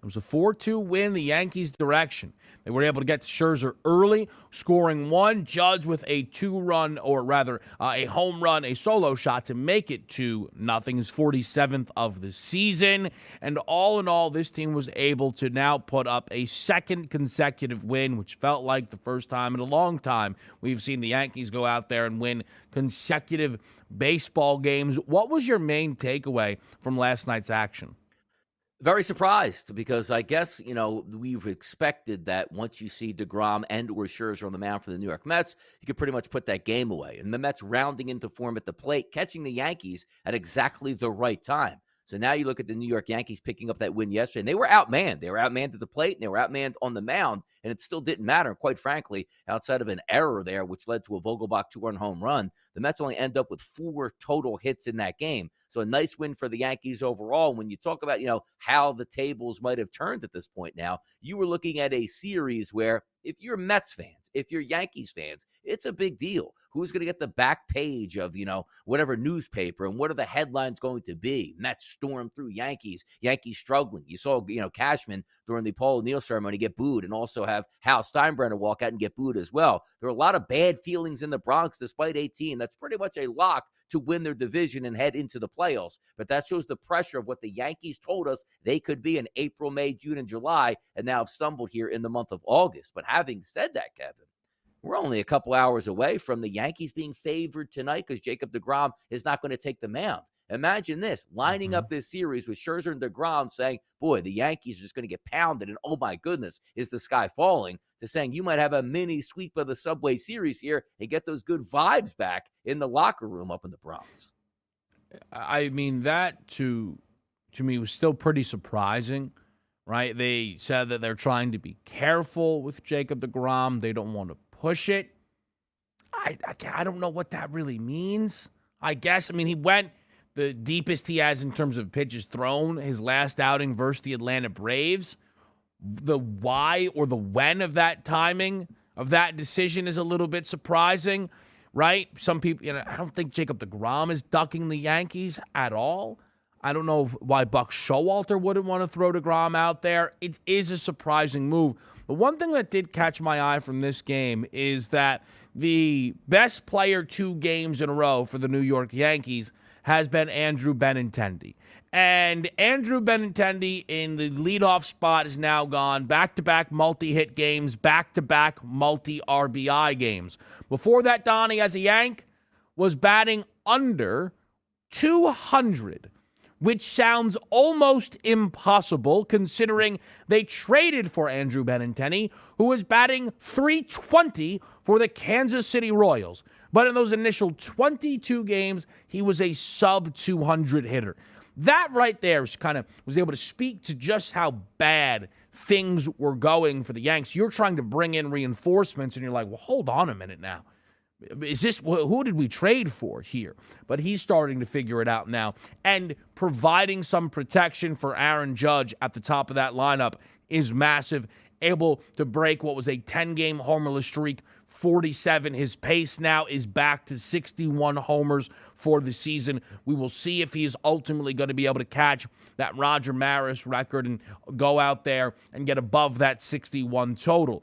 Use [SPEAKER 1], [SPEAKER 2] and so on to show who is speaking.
[SPEAKER 1] It was a 4-2 win the Yankees' direction. They were able to get to Scherzer early, scoring one, Judge with a two-run, or rather a home run, a solo shot to make it 2-0, his 47th of the season. And all in all, this team was able to now put up a second consecutive win, which felt like the first time in a long time we've seen the Yankees go out there and win consecutive baseball games. What was your main takeaway from last night's action?
[SPEAKER 2] Very surprised because I guess, we've expected that once you see DeGrom and or Scherzer on the mound for the New York Mets, you could pretty much put that game away. And the Mets rounding into form at the plate, catching the Yankees at exactly the right time. So now you look at the New York Yankees picking up that win yesterday, and they were outmanned. They were outmanned at the plate, and they were outmanned on the mound, and it still didn't matter. Quite frankly, outside of an error there, which led to a Vogelbach two-run home run, the Mets only end up with 4 total hits in that game. So a nice win for the Yankees overall. When you talk about, how the tables might have turned at this point now, you were looking at a series where if you're Mets fans, if you're Yankees fans, it's a big deal. Who's going to get the back page of, whatever newspaper, and what are the headlines going to be? Mets storm through Yankees struggling. You saw, Cashman during the Paul O'Neill ceremony get booed, and also have Hal Steinbrenner walk out and get booed as well. There are a lot of bad feelings in the Bronx, despite a team that's pretty much a lock to win their division and head into the playoffs. But that shows the pressure of what the Yankees told us they could be in April, May, June, and July, and now have stumbled here in the month of August. But having said that, Kevin, we're only a couple hours away from the Yankees being favored tonight because Jacob deGrom is not going to take the mound. Imagine this, lining up this series with Scherzer and deGrom saying, boy, the Yankees are just going to get pounded, and oh my goodness, is the sky falling, to saying you might have a mini sweep of the Subway Series here and get those good vibes back in the locker room up in the Bronx.
[SPEAKER 1] I mean, that to me was still pretty surprising, right? They said that they're trying to be careful with Jacob deGrom. They don't want to push it. I don't know what that really means. I guess, he went the deepest he has in terms of pitches thrown his last outing versus the Atlanta Braves. The why or the when of that timing of that decision is a little bit surprising, right? Some people, I don't think Jacob deGrom is ducking the Yankees at all. I don't know why Buck Showalter wouldn't want to throw deGrom out there. It is a surprising move. The one thing that did catch my eye from this game is that the best player 2 games in a row for the New York Yankees has been Andrew Benintendi. And Andrew Benintendi in the leadoff spot is now gone back-to-back multi-hit games, back-to-back multi-RBI games. Before that, Donnie, as a Yank, was batting under 200, which sounds almost impossible considering they traded for Andrew Benintendi, who was batting .320 for the Kansas City Royals. But in those initial 22 games, he was a sub-200 hitter. That right there was able to speak to just how bad things were going for the Yanks. You're trying to bring in reinforcements, and you're like, well, hold on a minute now. Who did we trade for here? But he's starting to figure it out now. And providing some protection for Aaron Judge at the top of that lineup is massive. Able to break what was a 10-game homerless streak, 47. His pace now is back to 61 homers for the season. We will see if he is ultimately going to be able to catch that Roger Maris record and go out there and get above that 61 total.